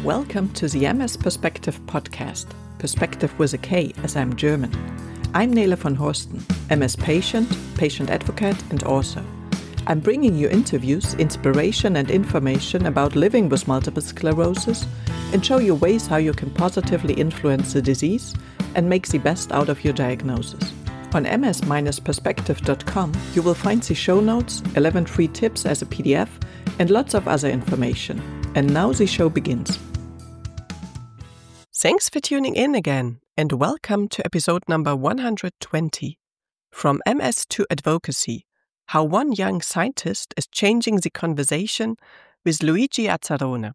Welcome to the MS-Perspektive podcast, Perspective with a K as I'm German. I'm Nele von Horsten, MS patient, patient advocate and author. I'm bringing you interviews, inspiration and information about living with multiple sclerosis and show you ways how you can positively influence the disease and make the best out of your diagnosis. On ms-perspektive.com you will find the show notes, 11 free tips as a PDF and lots of other information. And now the show begins. Thanks for tuning in again and welcome to episode number 120. From MS to Advocacy, how one young scientist is changing the conversation with Luigi Azzarone.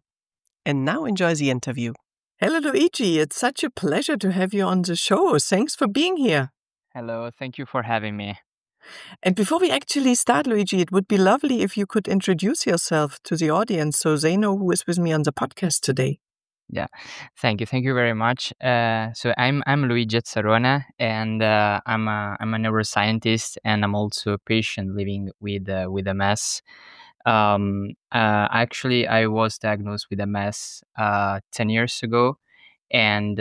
And now enjoy the interview. Hello Luigi, it's such a pleasure to have you on the show. Thanks for being here. Hello, thank you for having me. And before we actually start, Luigi, it would be lovely if you could introduce yourself to the audience so they know who is with me on the podcast today. Yeah, thank you very much. So I'm Luigi Azzarone, and I'm a neuroscientist, and I'm also a patient living with MS. Actually, I was diagnosed with MS 10 years ago. And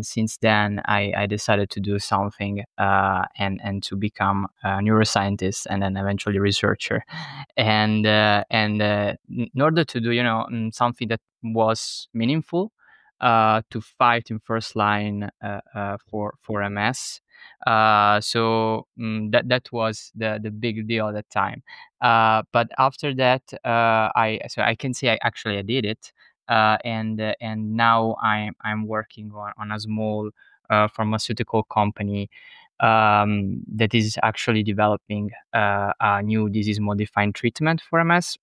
since then, I decided to do something and to become a neuroscientist and then eventually researcher. And in order to do something that was meaningful, to fight in first line for MS. That was the big deal at that time. But after that, I can say I did it. And now I'm working on a small pharmaceutical company that is actually developing a new disease-modifying treatment for MS.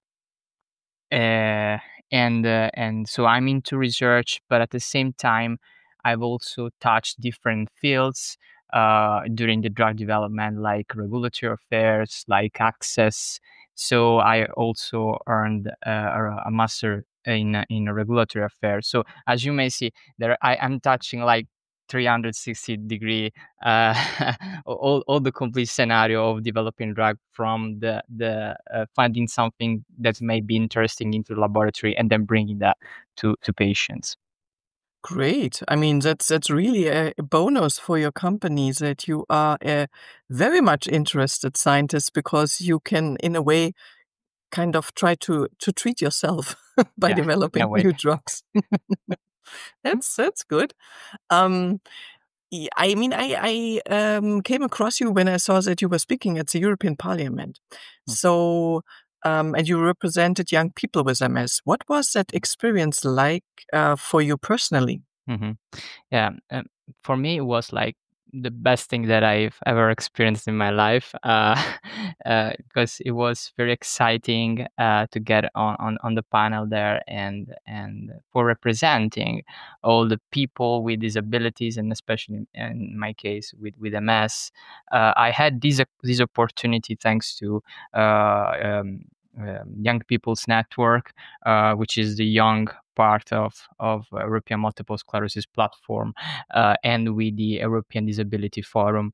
And so I'm into research, but at the same time, I've also touched different fields during the drug development, like regulatory affairs, like access. So I also earned a master in regulatory affairs. So as you may see, I'm touching like 360-degree all the complete scenario of developing drug, from the finding something that may be interesting into the laboratory and then bringing that to patients. Great. I mean, that's really a bonus for your company that you are a very much interested scientist, because you can, in a way, kind of try to treat yourself by developing new drugs. That's good. I mean, I came across you when I saw that you were speaking at the European Parliament. So, and you represented young people with MS. What was that experience like for you personally? Mm-hmm. Yeah, for me, it was like the best thing that I've ever experienced in my life, because it was very exciting to get on the panel there and for representing all the people with disabilities, and especially in my case with MS. I had this opportunity thanks to Young People's Network, which is the young part of European Multiple Sclerosis platform, and with the European Disability Forum.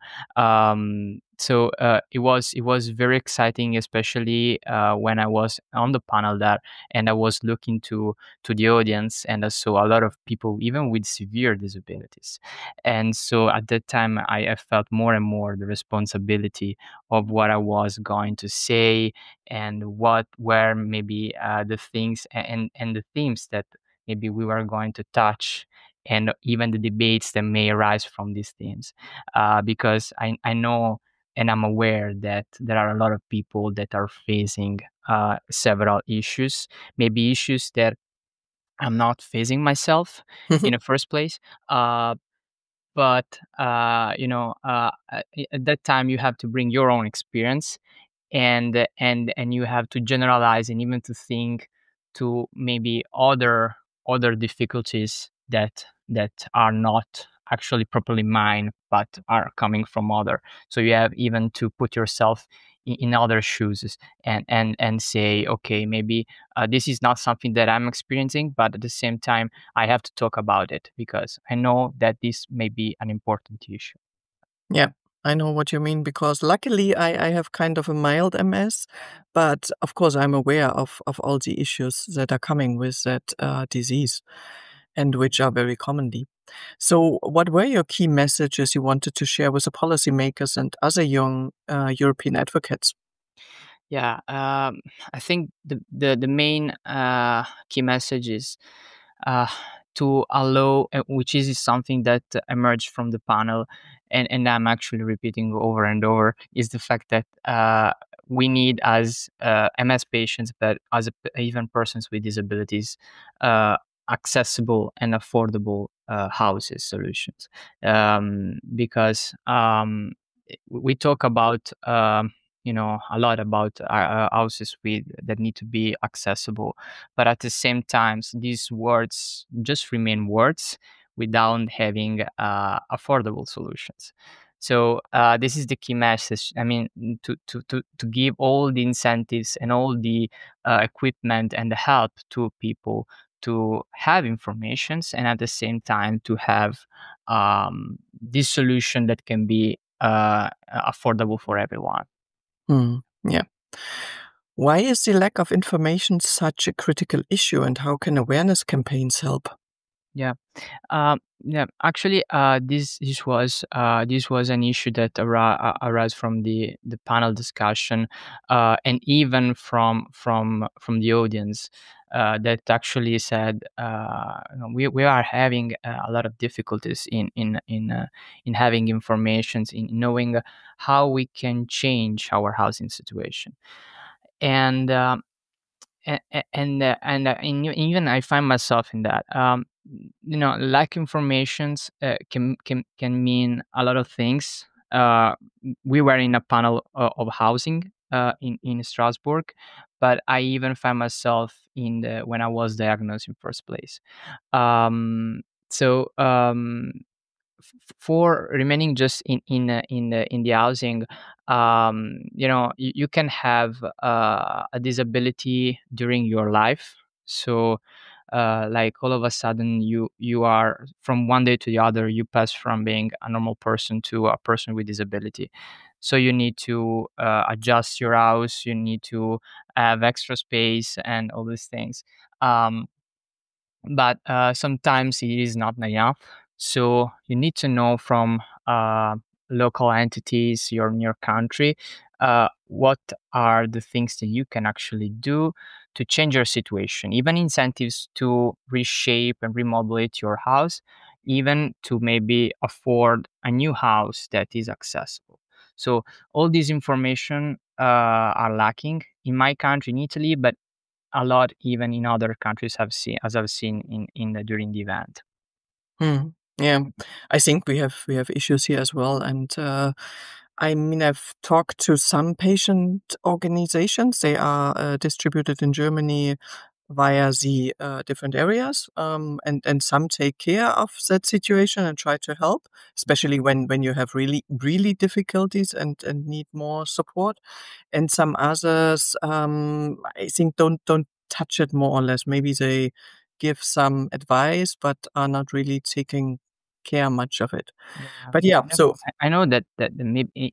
So it was very exciting, especially when I was on the panel there, and I was looking to the audience, and I saw a lot of people even with severe disabilities. And so at that time, I felt more and more the responsibility of what I was going to say, and what were maybe the things and the themes that maybe we were going to touch, and even the debates that may arise from these themes, because I know and I'm aware that there are a lot of people that are facing several issues, maybe issues that I'm not facing myself in the first place. But at that time you have to bring your own experience, and you have to generalize and even to think to maybe other difficulties that are not actually properly mine, but are coming from other. So you have even to put yourself in other shoes and say, okay, maybe this is not something that I'm experiencing, but at the same time I have to talk about it because I know that this may be an important issue. Yeah, I know what you mean, because luckily I have kind of a mild MS, but of course I'm aware of all the issues that are coming with that disease. and which are very commonly. So, what were your key messages you wanted to share with the policymakers and other young European advocates? Yeah, I think the main key message is uh, to allow, which is something that emerged from the panel, and I'm actually repeating over and over, is the fact that we need, as MS patients, but as even persons with disabilities, uh, accessible and affordable houses solutions, because we talk about. A lot about houses with that need to be accessible, but at the same time these words just remain words without having affordable solutions. So this is the key message. I mean, to give all the incentives and all the equipment and the help to people to have informations, and at the same time to have this solution that can be affordable for everyone. Yeah. Why is the lack of information such a critical issue, and how can awareness campaigns help? Yeah. Yeah, actually, this was an issue that arose from the panel discussion, and even from the audience, that actually said, we are having a lot of difficulties in having informations, in knowing how we can change our housing situation, and even I find myself in that. Lack informations can mean a lot of things. We were in a panel of housing in Strasbourg, but I even find myself in the when I was diagnosed in first place. Um, so for remaining just in the housing, you can have a disability during your life. So like all of a sudden you are, from one day to the other, you pass from being a normal person to a person with disability. So you need to adjust your house, you need to have extra space and all these things. um, but sometimes it is not enough. So you need to know from local entities, your country, what are the things that you can actually do to change your situation. Even incentives to reshape and remodulate your house, even to maybe afford a new house that is accessible. So all this information are lacking in my country, in Italy, but a lot even in other countries I've seen in during the event. Hmm. Yeah, I think we have issues here as well, and I mean, I've talked to some patient organizations. They are distributed in Germany via the different areas, and some take care of that situation and try to help, especially when you have really difficulties and need more support. And some others, I think don't touch it more or less. Maybe they give some advice, but are not really taking care much of it. Yeah, But yeah, so I know that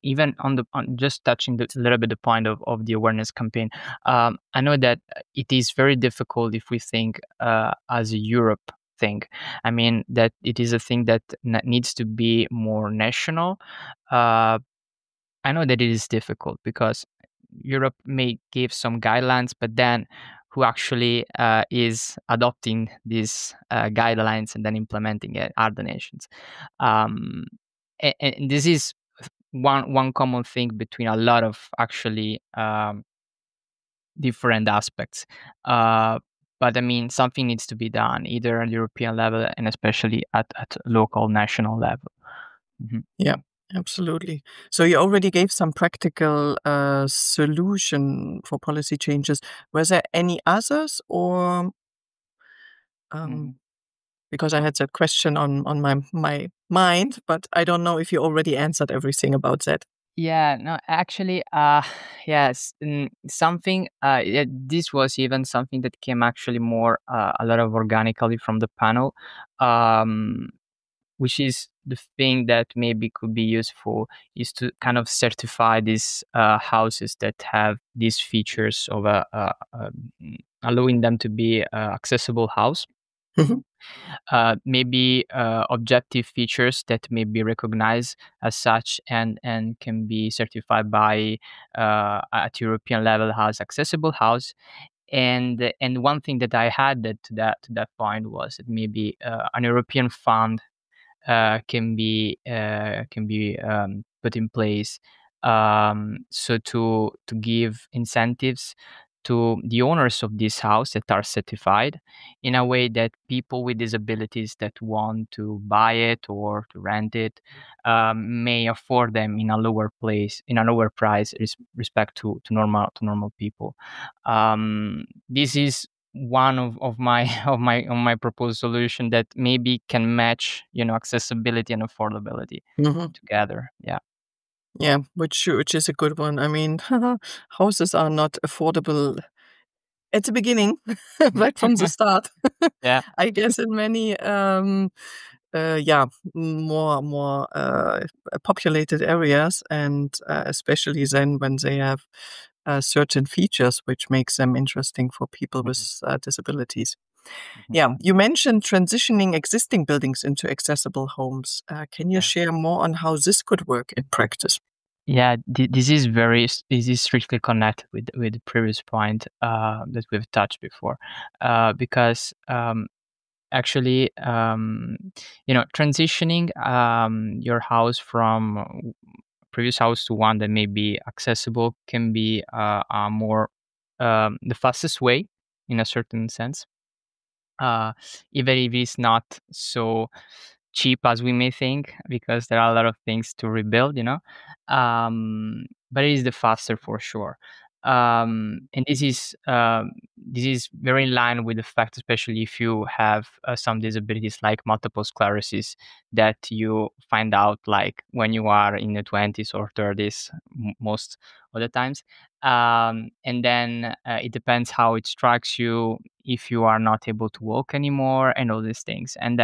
even on just touching a little bit the point of the awareness campaign. I know that it is very difficult if we think as a Europe thing. I mean that it is a thing that needs to be more national. Uh, I know that it is difficult because Europe may give some guidelines, but then who actually is adopting these guidelines and then implementing it are the nations. Um, and this is one common thing between a lot of actually different aspects. Uh, but I mean, something needs to be done either at European level and especially at local, national level. Mhm. yeah, absolutely. So you already gave some practical solution for policy changes. Were there any others, or um, Mhm. because I had that question on my mind, but I don't know if you already answered everything about that. Yeah, no, actually, yes, something. Yeah, this was even something that came actually more a lot of organically from the panel, um, which is the thing that maybe could be useful is to kind of certify these houses that have these features of allowing them to be accessible house. Mhm. Maybe objective features that may be recognized as such and can be certified by at European level as accessible house. And one thing that I had to that point was that maybe an European fund can be put in place, so to give incentives to the owners of this house that are certified, in a way that people with disabilities that want to buy it or to rent it may afford them in a lower price respect to normal people. This is one of my of my proposed solution that maybe can match, accessibility and affordability Mhm. together. Yeah. Yeah, which is a good one. I mean, houses are not affordable at the beginning, right from the start. Yeah. I guess in many, yeah, more populated areas, and especially then when they have certain features which makes them interesting for people Mhm, with disabilities. mhm. Yeah, you mentioned transitioning existing buildings into accessible homes. Can you Yeah. share more on how this could work in practice? Yeah, this is strictly connected with the previous point that we've touched before, because actually, transitioning your house from previous house to one that may be accessible can be a more the fastest way in a certain sense, uh, even if it's not so cheap as we may think, because there are a lot of things to rebuild, but it is the faster for sure. And this is very in line with the fact, especially if you have some disabilities like multiple sclerosis, that you find out like when you are in the 20s or 30s, most of the times. And then it depends how it strikes you, if you are not able to walk anymore and all these things, and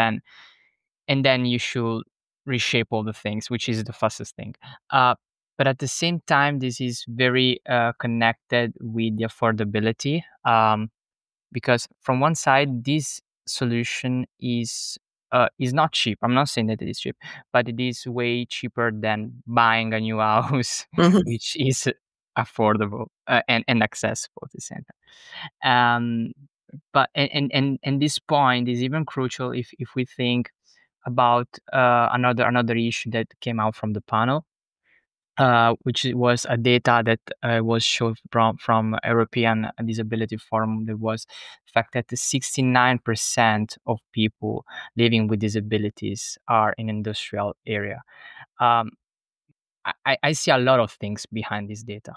then you should reshape all the things, which is the fastest thing. uh, but at the same time, this is very connected with the affordability, because from one side, this solution is not cheap. I'm not saying that it is cheap, but it is way cheaper than buying a new house, Mhm, which is affordable and accessible at the same time. But and this point is even crucial if we think about another issue that came out from the panel, which was a data that was shown from European Disability Forum. That was the fact that the 69% of people living with disabilities are in industrial area. Um, I see a lot of things behind this data.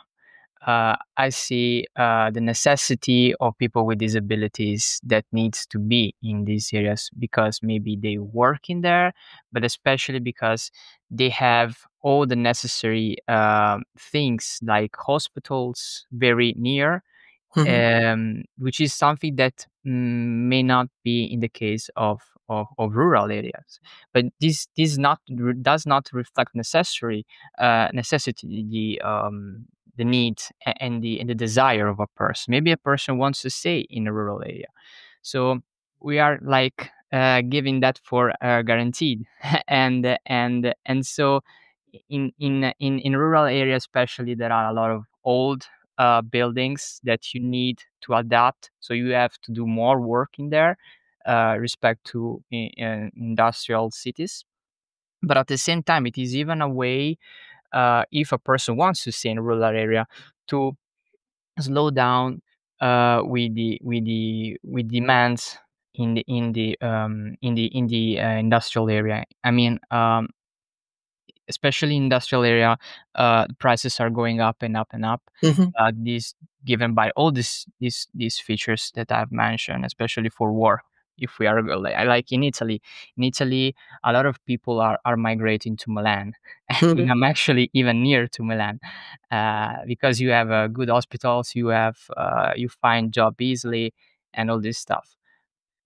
I see the necessity of people with disabilities that needs to be in these areas because maybe they work in there, but especially because they have all the necessary things like hospitals very near, mhm, which is something that may not be in the case of rural areas. But this not does not reflect necessity, the need and the desire of a person. Maybe a person wants to stay in a rural area, so we are like giving that for guaranteed. And so in rural areas especially, there are a lot of old buildings that you need to adapt, so you have to do more work in there, respect to industrial cities. But at the same time, it is even a way, if a person wants to stay in a rural area, to slow down with demands in the industrial area. I mean, especially in industrial area, prices are going up and up and up. mhm, This given by all these features that I've mentioned, especially for work. If we are like in Italy, a lot of people are migrating to Milan. mhm. I'm actually even near to Milan, because you have good hospitals, you find job easily, and all this stuff.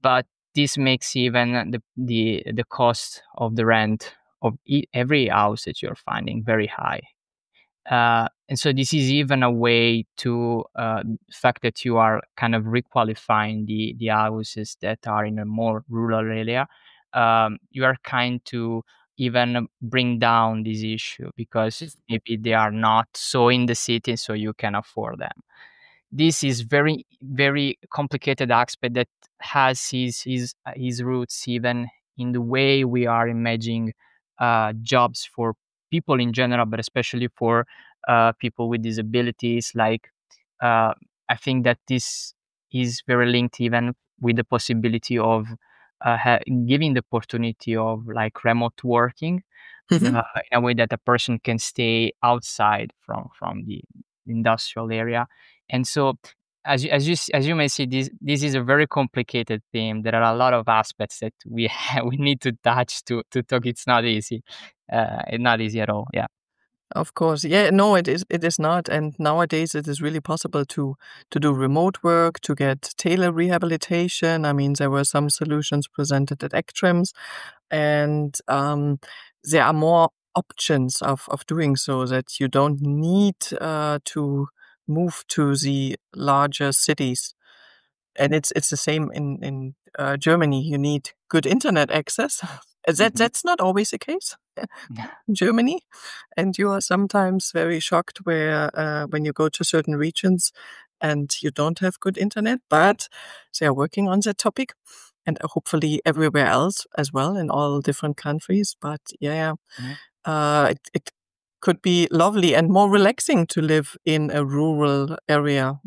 But this makes even the cost of the rent of every house that you're finding very high. And so this is even a way to fact that you are kind of requalifying the houses that are in a more rural area. You are kind to even bring down this issue because maybe they are not so in the city, so you can afford them. This is very very complicated aspect that has his roots even in the way we are imagining jobs for people in general, but especially for people with disabilities. Like uh, I think that this is very linked even with the possibility of giving the opportunity of like remote working Mhm. in a way that a person can stay outside from the industrial area. And so as you may see, this is a very complicated theme. There are a lot of aspects that we we need to touch to talk. It's not easy. It's not easy at all. Yeah. Of course. Yeah, no, it is not. And nowadays it is really possible to do remote work, to get tele rehabilitation. I mean, there were some solutions presented at ECTRIMS, and there are more options of doing so, that you don't need to move to the larger cities. And it's the same in Germany. You need good internet access. Mhm. That's not always the case in Germany, and you are sometimes very shocked where when you go to certain regions and you don't have good internet. But they are working on that topic, and hopefully everywhere else as well in all different countries. But yeah, Mhm. it could be lovely and more relaxing to live in a rural area,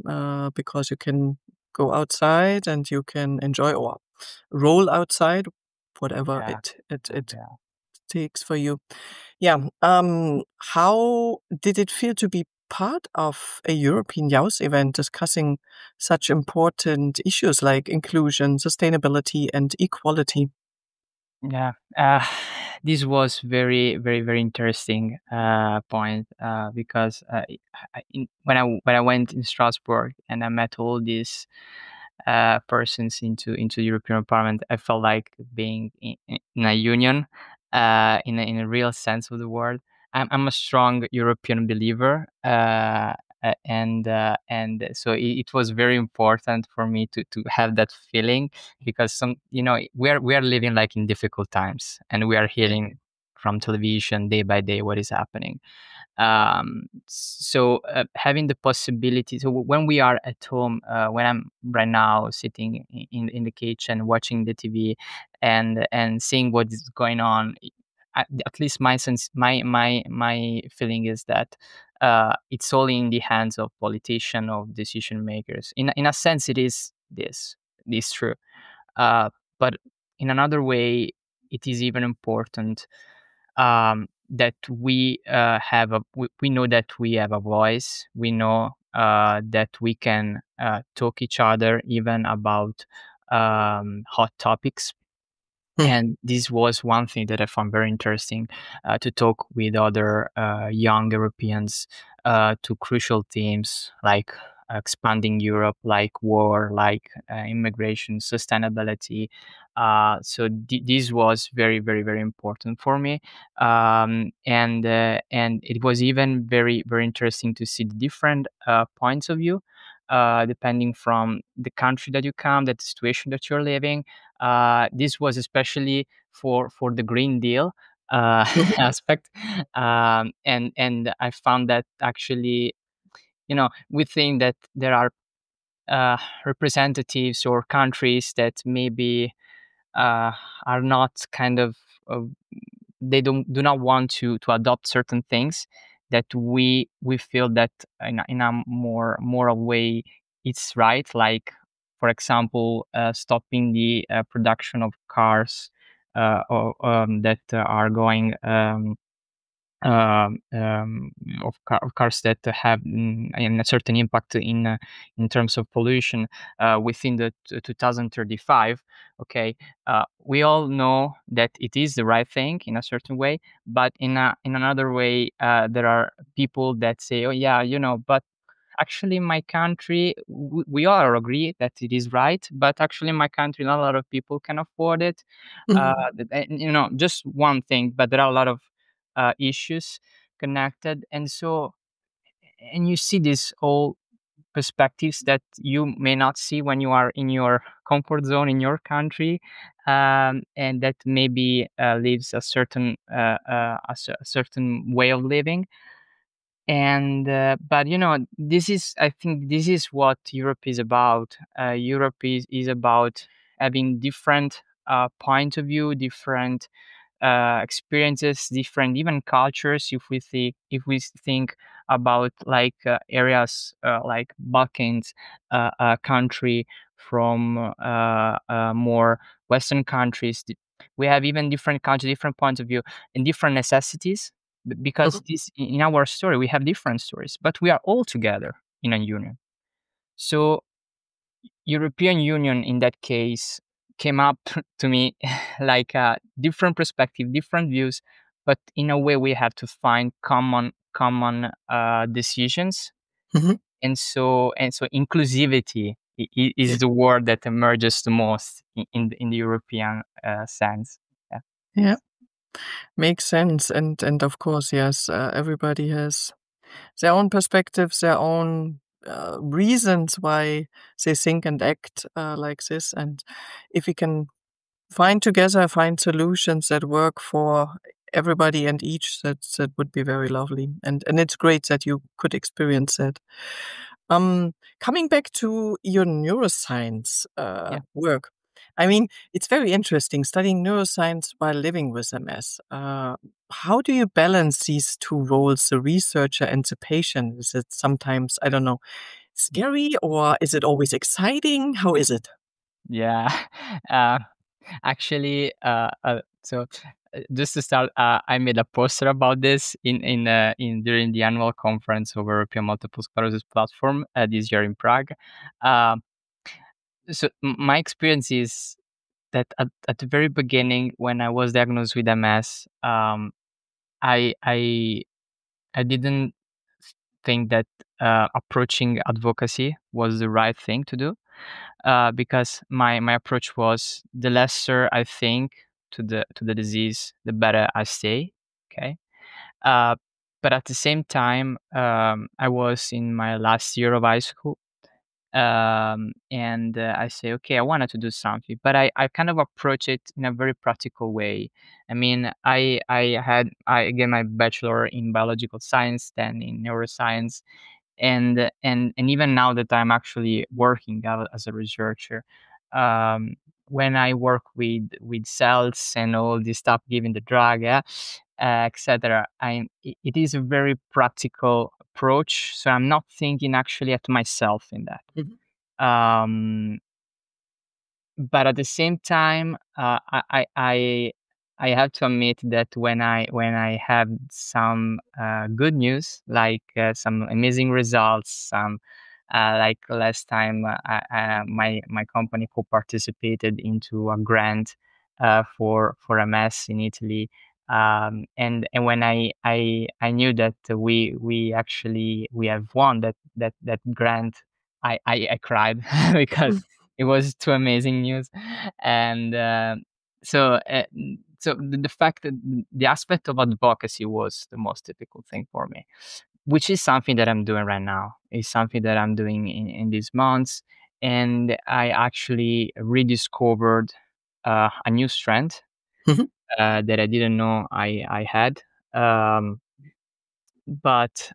because you can go outside and you can enjoy or roll outside, whatever Yeah. it Yeah. takes for you. Yeah. How did it feel to be part of a European Youth event discussing such important issues like inclusion, sustainability, and equality? Yeah, this was very, very, very interesting point because when I went in Strasbourg and I met all these persons into the European Parliament, I felt like being in a union, in a real sense of the word. I'm a strong European believer, and so it was very important for me to have that feeling because we are living like in difficult times and we are hearing from television day by day what is happening. So having the possibility, so when we are at home, when I'm right now sitting in the kitchen watching the TV and seeing what is going on, at least my sense, my feeling is that it's all in the hands of politicians, of decision makers. In a sense, it is true, uh, but in another way, it is even important that we know that we have a voice. We know that we can talk each other even about hot topics. Hmm. And this was one thing that I found very interesting, to talk with other young Europeans to crucial themes like expanding Europe, like war, like immigration, sustainability. So this was very, very, very important for me, and it was even very, very interesting to see the different points of view, depending from the country that you come, the situation that you're living. This was especially for the Green Deal Mhm. aspect, and I found that actually, we think that there are representatives or countries that maybe uh, are not kind of uh, they do not want to adopt certain things that we feel that in a more moral way it's right, like for example stopping the production of cars that are going um, um, of cars that have a certain impact in terms of pollution within the 2035. Okay, we all know that it is the right thing in a certain way, but in another way, there are people that say, "Oh yeah, but." Actually, in my country, we all agree that it is right, but actually, in my country, not a lot of people can afford it. Mhm. Just one thing, but there are a lot of issues connected. And so you see this all perspectives that you may not see when you are in your comfort zone in your country, and that maybe lives a certain a certain way of living. And but this is, I think this is what Europe is about. Europe is about having different point of view, different experiences, different even cultures. If we think about like areas like Balkans country from more Western countries, we have even different countries, different points of view, and different necessities. Because Mhm. this in our story we have different stories, but we are all together in a union. So European Union in that case came up to me like a different perspective, different views, but in a way we have to find common decisions. Mhm. And so inclusivity Yeah. is the word that emerges the most in the European sense. Yeah. Yeah. Makes sense. And of course, yes, everybody has their own perspectives, their own reasons why they think and act like this. And if we can find solutions that work for everybody and each, that would be very lovely. And it's great that you could experience that. Coming back to your neuroscience Yeah. work, I mean, it's very interesting studying neuroscience while living with MS. How do you balance these two roles, the researcher and the patient? Is it sometimes, I don't know, scary, or is it always exciting? How is it? Yeah. uh, Actually, just to start, I made a poster about this in during the annual conference of European Multiple Sclerosis Platform this year in Prague. Um, my experience is that at the very beginning, when I was diagnosed with MS, I I I didn't think that approaching advocacy was the right thing to do, because my approach was the lesser I think to the disease, the better I stay. Okay, uh, but at the same time, I was in my last year of high school, and I say, okay, I wanted to do something, but I kind of approach it in a very practical way. I mean, I get my bachelor in biological science, then in neuroscience, and even now that I'm actually working as a researcher, um, when I work with cells and all this stuff, giving the drug, yeah, etc. It is a very practical approach, so I'm not thinking actually at myself in that. Mhm. Um, but at the same time, I have to admit that when I have some good news, like some amazing results, some like last time, my company co-participated into a grant for MS in Italy, and when I knew that we actually we have won that grant, I cried because it was too amazing news. And so the fact that the aspect of advocacy was the most difficult thing for me, which is something that I'm doing right now. Is something that I'm doing in these months, and I actually rediscovered a new strength Mhm. that I didn't know I had. Um, but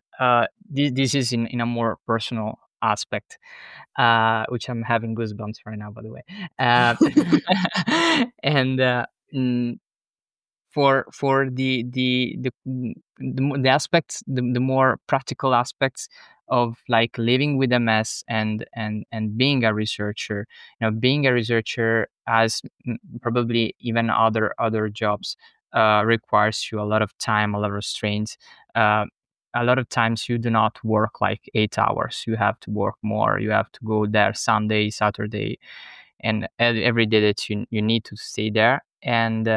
this is in a more personal aspect, which I'm having goosebumps right now, by the way. Uh, and mm, for the aspects, the more practical aspects of like living with MS and being a researcher. Being a researcher, as probably even other jobs, requires you a lot of time, a lot of restraints. uh, a lot of times you do not work like 8 hours. You have to work more. You have to go there Sunday, Saturday, and every day that you need to stay there. And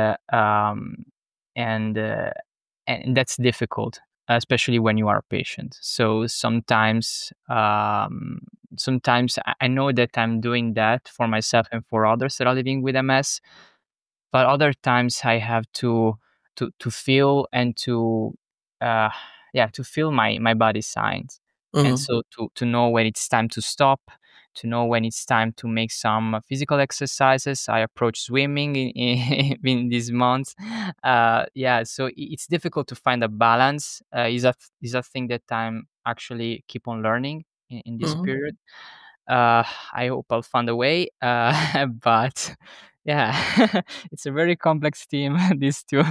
and that's difficult, especially when you are a patient. So sometimes I know that I'm doing that for myself and for others that are living with MS, but other times I have to feel and to uh yeah, to feel my body signs. And so to know when it's time to stop, to know when it's time to make some physical exercises, I approach swimming in these months. Yeah, so it's difficult to find a balance. Is a thing that I'm actually keep on learning in this period. I hope I'll find a way. But yeah, it's a very complex team. These two.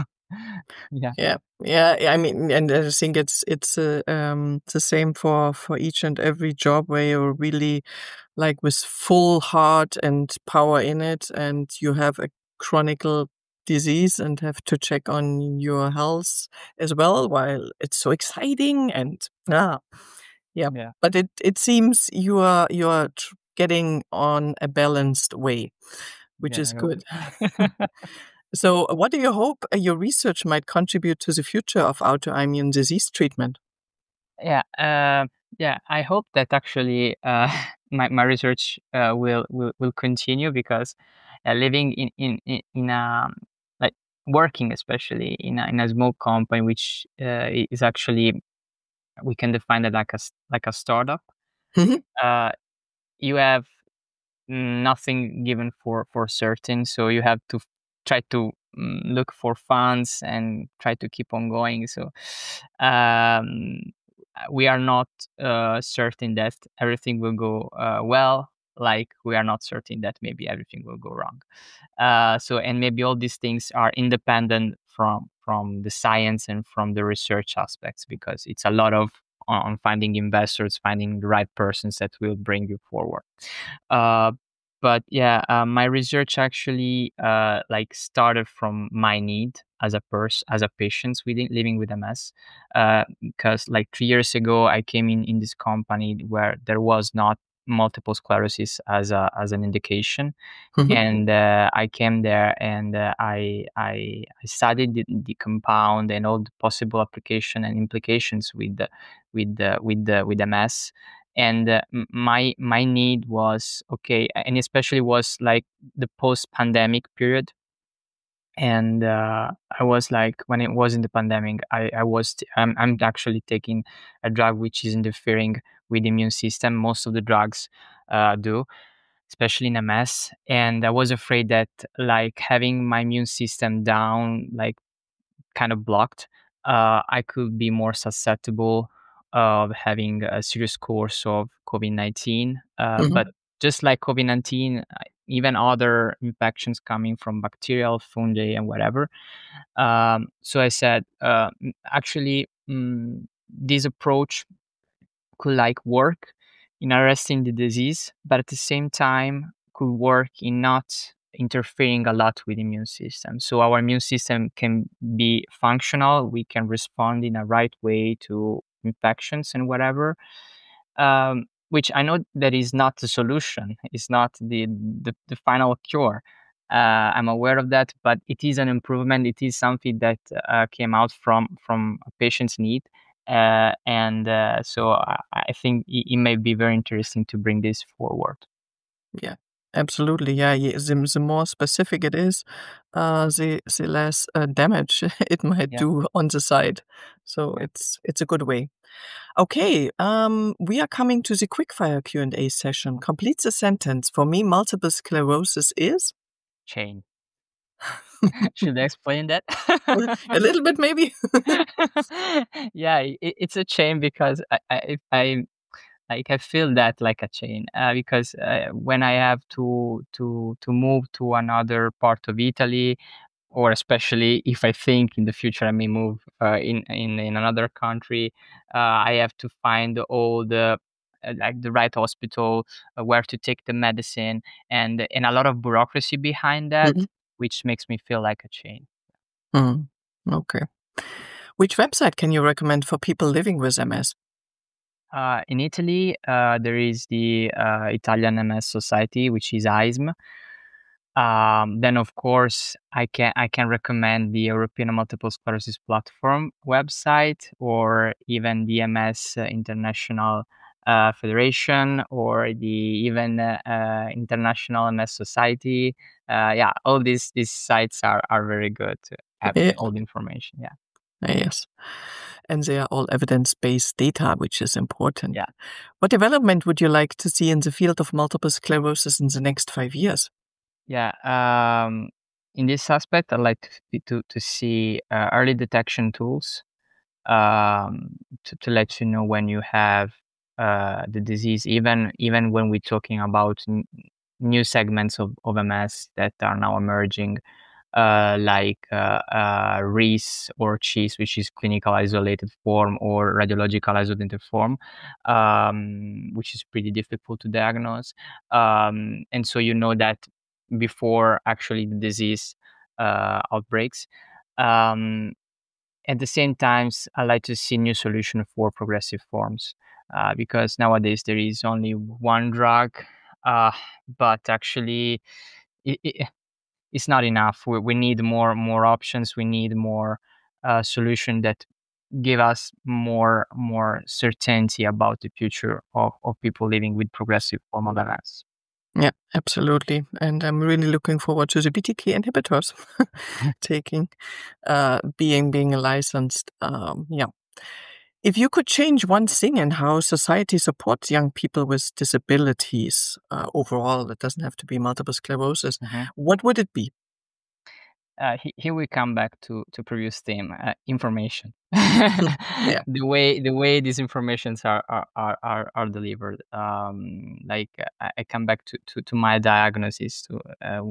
Yeah. Yeah. I mean, and I think it's the same for each and every job where you're really like with full heart and power in it, and you have a chronic disease and have to check on your health as well, while it's so exciting and yeah. Yeah. But it seems you are getting on a balanced way, which Yeah, is I hope. good. So, what do you hope your research might contribute to the future of autoimmune disease treatment? Yeah, yeah. I hope that actually my research will continue, because living in a, like, working especially in a small company, which is actually, we can define it like like a startup. Mhm, Uh, you have nothing given for certain, so you have to try to look for funds and try to keep on going. So um, we are not certain that everything will go well, like we are not certain that maybe everything will go wrong. So, and maybe all these things are independent from the science and from the research aspects, because it's a lot of on finding investors, finding the right persons that will bring you forward. uh, but yeah, my research actually like started from my need as a as a patient living with MS, because like 3 years ago I came in this company where there was not multiple sclerosis as an indication. mhm. And I came there, and I studied the compound and all the possible application and implications with MS. And my need was okay, and especially was like the post pandemic period. And I was like, when it was in the pandemic, I'm actually taking a drug which is interfering with the immune system. Most of the drugs do, especially in MS. And I was afraid that, like, having my immune system down, like, kind of blocked, I could be more susceptible of having a serious course of COVID-19. Mhm. But just like COVID-19, even other infections coming from bacterial, fungi, and whatever. So I said, actually, this approach could, like, work in arresting the disease, but at the same time could work in not interfering a lot with the immune system. So our immune system can be functional. We can respond in a right way to infections and whatever. Which I know that is not the solution. It's not the final cure. I'm aware of that, but it is an improvement. It is something that came out from a patient's need. And so I think it may be very interesting to bring this forward. Yeah, absolutely. Yeah, the more specific it is, the less damage it might Yeah, do on the side. So yeah. it's a good way. Okay, we are coming to the quickfire Q&A session. Complete the sentence. For me, multiple sclerosis is Chain. Should I explain that? a little bit maybe. Yeah, it's a chain, because I like, I feel that like a chain, because when I have to move to another part of Italy, or especially if I think in the future I may move in another country, I have to find all the like the right hospital, where to take the medicine, and a lot of bureaucracy behind that, Mhm. which makes me feel like a chain. Mm, okay. Which website can you recommend for people living with MS? In Italy, there is the Italian MS Society, which is AISM. Then, of course, I can recommend the European Multiple Sclerosis Platform website, or even the MS International Federation, or the even International MS Society. Yeah, all these sites are very good to have Yeah, all the information. Yeah. Yes. And they are all evidence-based data, which is important. Yeah. What development would you like to see in the field of multiple sclerosis in the next 5 years? Yeah. In this aspect, I'd like to see early detection tools to let you know when you have the disease, even when we're talking about new segments of MS that are now emerging, like RIS or CHIS, which is clinical isolated form, or radiological isolated form, which is pretty difficult to diagnose. And so you know that before actually the disease outbreaks. Um, at the same time, I like to see new solution for progressive forms, because nowadays there is only one drug, uh, but actually it's not enough. We need more options. We need more solution that give us more certainty about the future of people living with progressive form of MS. Yeah, absolutely. And I'm really looking forward to the BTK inhibitors being licensed. Yeah. If you could change one thing in how society supports young people with disabilities overall, it doesn't have to be multiple sclerosis, what would it be? Here we come back to previous theme, information. Yeah. The way these informations are delivered. I come back to my diagnosis, to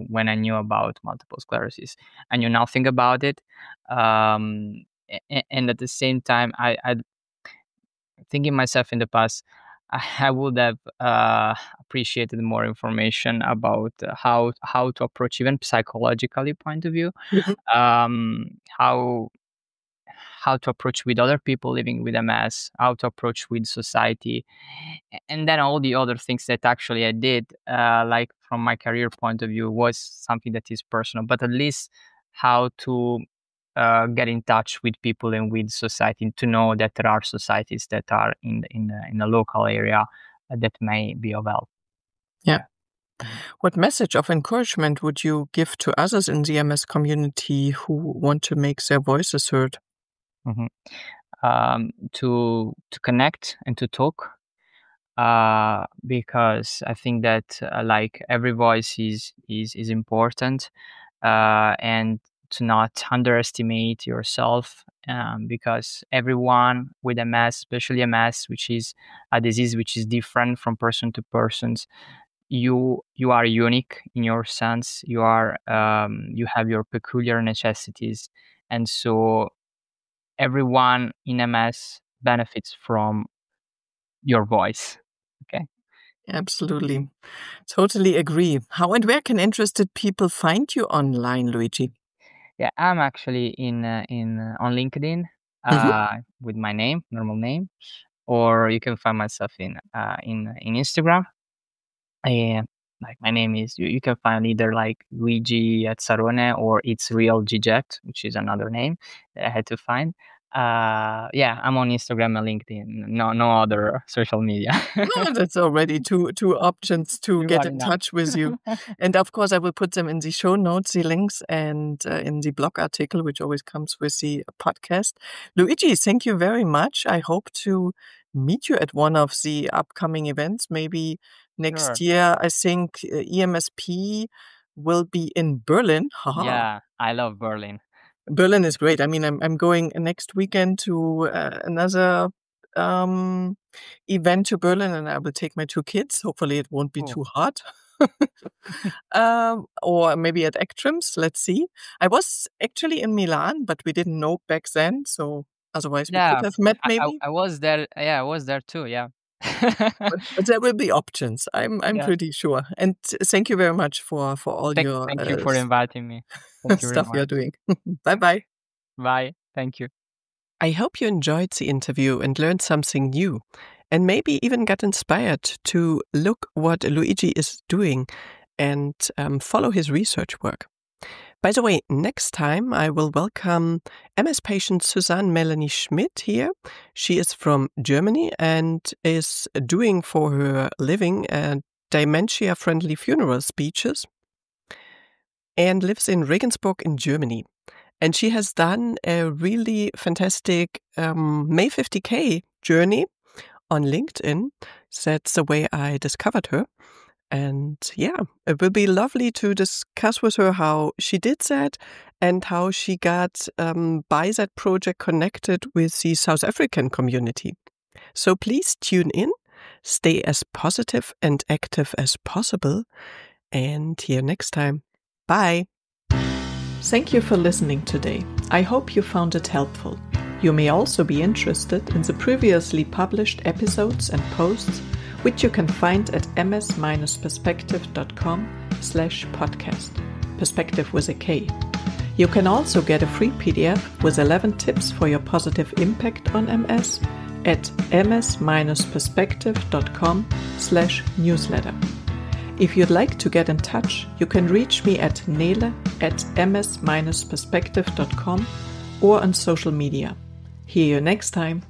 when I knew about multiple sclerosis. I knew nothing about it, and at the same time, I thinking myself in the past, I would have appreciated more information about how to approach, even psychologically point of view, Mhm. how to approach with other people living with MS, how to approach with society, and then all the other things that actually I did, like from my career point of view, was something that is personal, but at least how to get in touch with people and with society, to know that there are societies that are in the local area that may be of help. Yeah. Mhm. What message of encouragement would you give to others in the MS community who want to make their voices heard? Mhm. To connect and to talk, because I think that like every voice is important, and to not underestimate yourself, because everyone with MS, especially MS, which is a disease which is different from person to person, you are unique in your sense. You have your peculiar necessities, and so everyone in MS benefits from your voice. Okay. Absolutely. Totally agree. How and where can interested people find you online, Luigi? Yeah, I'm actually in on LinkedIn, Mhm. with my name, normal name, or you can find myself in Instagram. And like my name is, you can find either like Luigi Azzarone, or it's real Gjet, which is another name that I had to find. Yeah, I'm on Instagram and LinkedIn. No other social media. Oh, that's already two options to You get are in enough. touch with you. And of course, I will put them in the show notes, the links, and in the blog article, which always comes with the podcast. Luigi, thank you very much. I hope to meet you at one of the upcoming events, maybe next Sure. year. I think EMSP will be in Berlin. Haha. Yeah, I love Berlin. Berlin is great. I mean, I'm going next weekend to another um, event to Berlin, and I will take my 2 kids. Hopefully, it won't be Cool. too hot. Or maybe at Actrams. Let's see. I was actually in Milan, but we didn't know back then, so otherwise we could Yeah, have met I maybe. I was there. Yeah, I was there too. Yeah. But there will be options. I'm Yeah. pretty sure. And thank you very much for all your Thank you for inviting me. Thank you very stuff you're much. doing. Bye bye. Bye. Thank you. I hope you enjoyed the interview and learned something new, and maybe even got inspired to look what Luigi is doing and follow his research work. By the way, next time I will welcome MS patient Susanne Melanie Schmidt here. She is from Germany and is doing for her living dementia-friendly funeral speeches and lives in Regensburg in Germany. And she has done a really fantastic May 50K journey on LinkedIn. So that's the way I discovered her. And yeah, it will be lovely to discuss with her how she did that and how she got by that project connected with the South African community. So please tune in, stay as positive and active as possible, and see you next time. Bye. Thank you for listening today. I hope you found it helpful. You may also be interested in the previously published episodes and posts, which you can find at ms-perspektive.com/podcast. Perspective with a K. You can also get a free PDF with 11 tips for your positive impact on MS at ms-perspektive.com/newsletter. If you'd like to get in touch, you can reach me at Nele at ms-perspektive.com or on social media. See you next time.